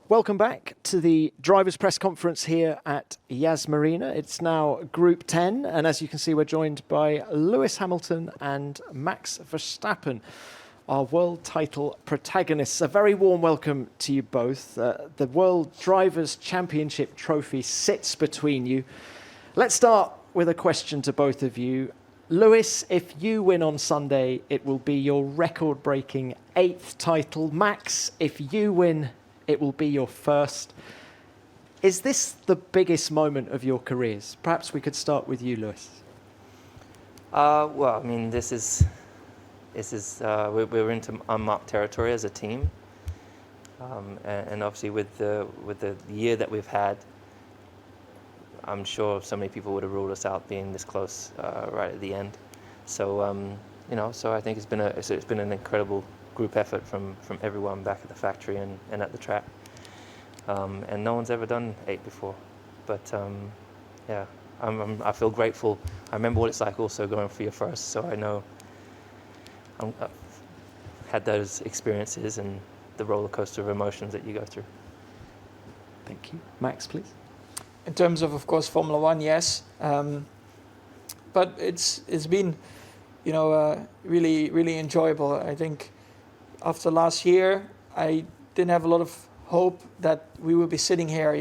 Welcome back to the drivers' press conference here at Yas Marina. It's now Group 10, and as you can see, we're joined by Lewis Hamilton and Max Verstappen, our world title protagonists. A very warm welcome to you both. The World Drivers' Championship trophy sits between you. Let's start with a question to both of you. Lewis, if you win on Sunday, it will be your record-breaking 8th title. Max, if you win, it will be your first. Is this the biggest moment of your careers? Perhaps we could start with you, Lewis. Well, I mean, we're into unmarked territory as a team, and obviously with the year that we've had, I'm sure so many people would have ruled us out being this close right at the end. So so I think it's been an incredible group effort from everyone back at the factory and at the track, and no one's ever done 8 before. But I feel grateful. I remember what it's like also going for your first, so I know I've had those experiences and the roller coaster of emotions that you go through. Thank you. Max, please. In terms of course, Formula One, yes, but it's been, really, really enjoyable. I think after last year, I didn't have a lot of hope that we would be sitting here,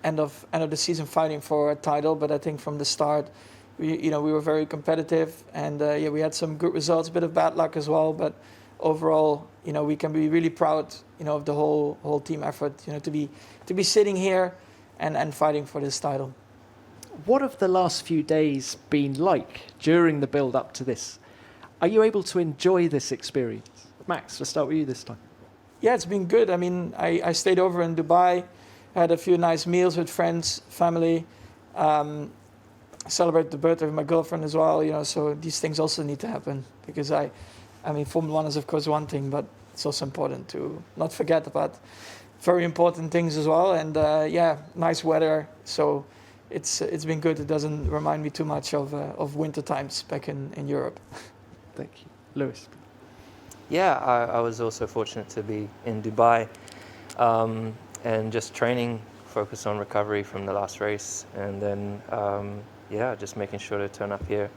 end of the season fighting for a title. But I think from the start, we were very competitive, and we had some good results, a bit of bad luck as well. But overall, we can be really proud, of the whole team effort, to be sitting here and fighting for this title. What have the last few days been like during the build up to this? Are you able to enjoy this experience? Max, let's start with you this time. Yeah, it's been good. I mean, I stayed over in Dubai, had a few nice meals with friends, family, celebrated the birthday of my girlfriend as well, so these things also need to happen, because I mean, Formula One is of course one thing, but it's also important to not forget about very important things as well. And nice weather, so it's been good. It doesn't remind me too much of winter times back in Europe. Thank you. Lewis. Yeah, I was also fortunate to be in Dubai, and just training, focus on recovery from the last race, and then just making sure to turn up here.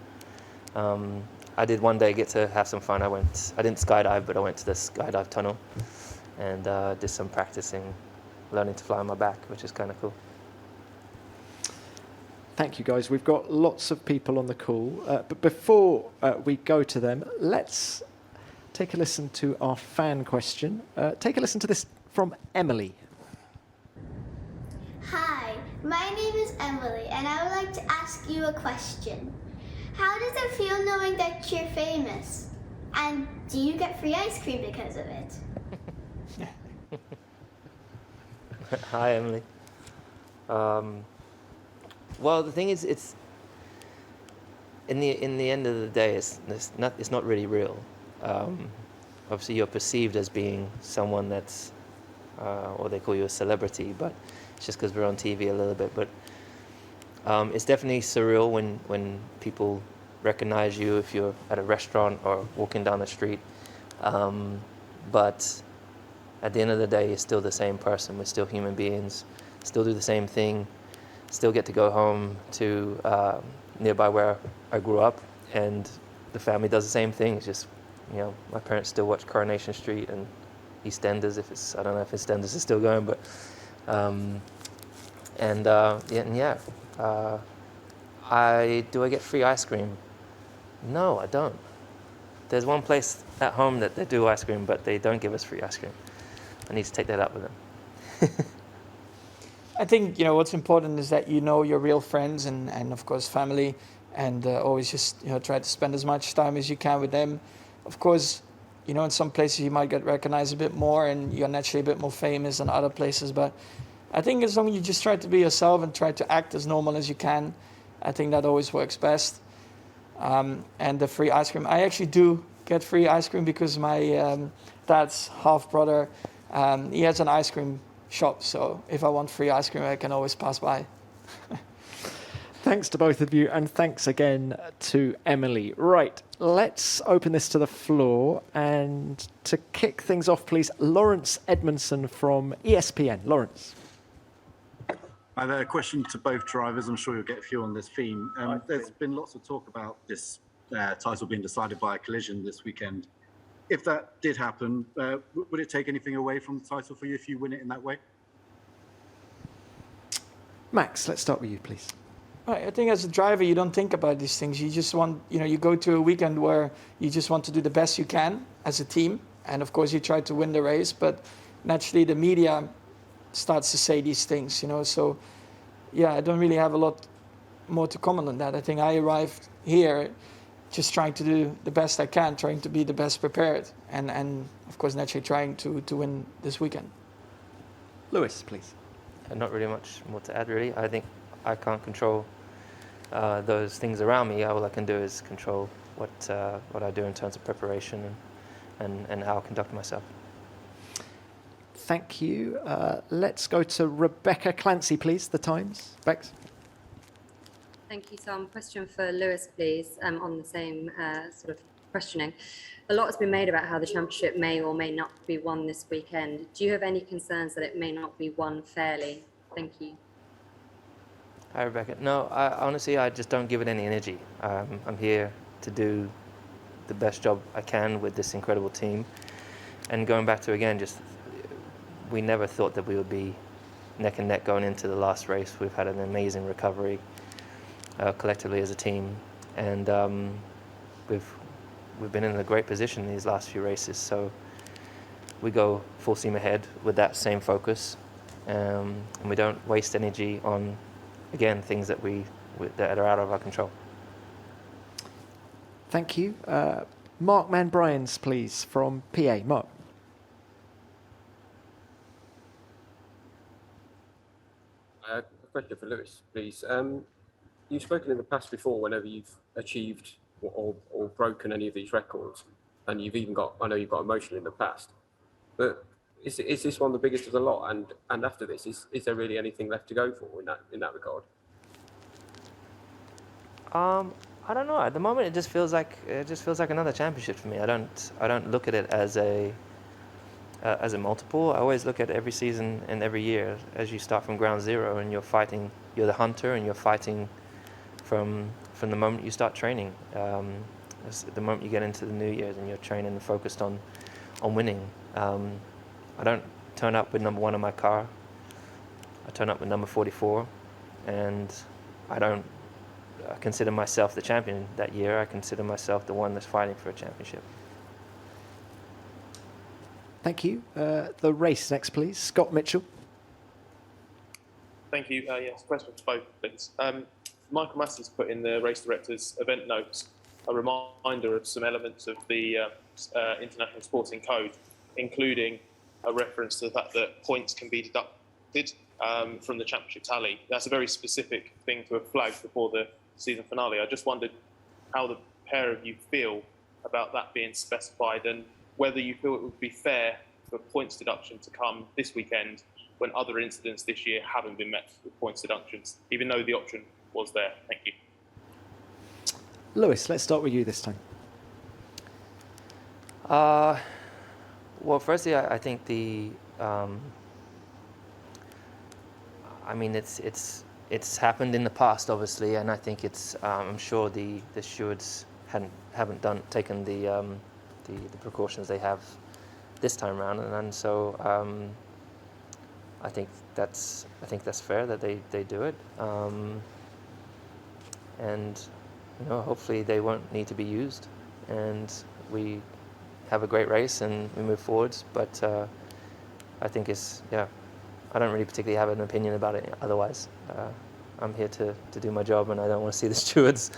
I did one day get to have some fun. I didn't skydive, but I went to the skydive tunnel and did some practicing, learning to fly on my back, which is kind of cool. Thank you, guys. We've got lots of people on the call, but before we go to them, let's take a listen to our fan question. Take a listen to this from Emily. Hi, my name is Emily, and I would like to ask you a question. How does it feel knowing that you're famous? And do you get free ice cream because of it? Hi, Emily. Well, the thing is, it's in the end of the day, it's not really real. Obviously, you're perceived as being someone that's, or they call you a celebrity, but it's just because we're on TV a little bit. But it's definitely surreal when people recognize you if you're at a restaurant or walking down the street. But at the end of the day, you're still the same person. We're still human beings, still do the same thing, still get to go home to nearby where I grew up, and the family does the same thing. It's just, my parents still watch Coronation Street and EastEnders, I don't know if EastEnders is still going, but do I get free ice cream? No, I don't. There's one place at home that they do ice cream, but they don't give us free ice cream. I need to take that up with them. I think, what's important is that your real friends and of course family, and always just, try to spend as much time as you can with them. Of course, in some places you might get recognized a bit more and you're naturally a bit more famous than other places, but I think as long as you just try to be yourself and try to act as normal as you can, I think that always works best. And the free ice cream, I actually do get free ice cream because my dad's half brother, he has an ice cream shop, so if I want free ice cream, I can always pass by. Thanks to both of you, and thanks again to Emily. Right, let's open this to the floor, and to kick things off, please, Lawrence Edmondson from ESPN. Lawrence. I have a question to both drivers. I'm sure you'll get a few on this theme. There's been lots of talk about this title being decided by a collision this weekend. If that did happen, would it take anything away from the title for you if you win it in that way? Max, let's start with you, please. Right, I think as a driver, you don't think about these things. You just want, you go to a weekend where you just want to do the best you can as a team. And of course, you try to win the race. But naturally, the media starts to say these things, So, yeah, I don't really have a lot more to comment on that. I think I arrived here just trying to do the best I can, trying to be the best prepared. And of course, naturally, trying to win this weekend. Lewis, please. Not really much more to add, really. I think I can't control those things around me. All I can do is control what I do in terms of preparation and how I conduct myself. Thank you. Let's go to Rebecca Clancy, please, The Times. Bex. Thank you, Tom. Question for Lewis, please, on the same sort of questioning. A lot has been made about how the championship may or may not be won this weekend. Do you have any concerns that it may not be won fairly? Thank you. Hi, Rebecca. No, honestly, I just don't give it any energy. I'm here to do the best job I can with this incredible team. And going back to, again, we never thought that we would be neck and neck going into the last race. We've had an amazing recovery collectively as a team. And we've been in a great position these last few races. So we go full steam ahead with that same focus. And we don't waste energy on, again, things that that are out of our control. Thank you. Mark Mann-Bryans, please, from PA. Mark. A question for Lewis, please. You've spoken in the past before whenever you've achieved or broken any of these records, and you've even got, I know you've got emotion in the past, but is this one the biggest of the lot? And after this, is there really anything left to go for in that regard? I don't know. At the moment, it just feels like another championship for me. I don't look at it as a multiple. I always look at every season and every year as you start from ground zero and you're fighting. You're the hunter and you're fighting from the moment you start training. The moment you get into the New Year's and you're training and focused on winning. I don't turn up with number 1 on my car. I turn up with number 44, and I don't consider myself the champion that year. I consider myself the one that's fighting for a championship. Thank you. The race next, please. Scott Mitchell. Thank you. Yes, question for both, please. Michael Massey's put in the race director's event notes a reminder of some elements of the International Sporting Code, including a reference to the fact that points can be deducted from the championship tally. That's a very specific thing to have flagged before the season finale. I just wondered how the pair of you feel about that being specified, and whether you feel it would be fair for points deduction to come this weekend when other incidents this year haven't been met with points deductions, even though the option was there. Thank you. Lewis, let's start with you this time. Well, firstly, I think it's happened in the past, obviously, and I think I'm sure the stewards haven't taken the precautions they have this time around, and so I think that's fair that they do it, and hopefully they won't need to be used, and we have a great race and we move forwards. But I think I don't really particularly have an opinion about it otherwise. I'm here to do my job, and I don't want to see the stewards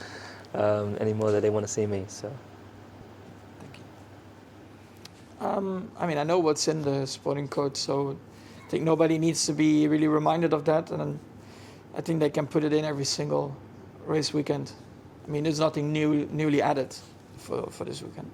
any more than they want to see me. So. I know what's in the sporting code, so I think nobody needs to be really reminded of that, and I think they can put it in every single race weekend. There's nothing newly added for this weekend.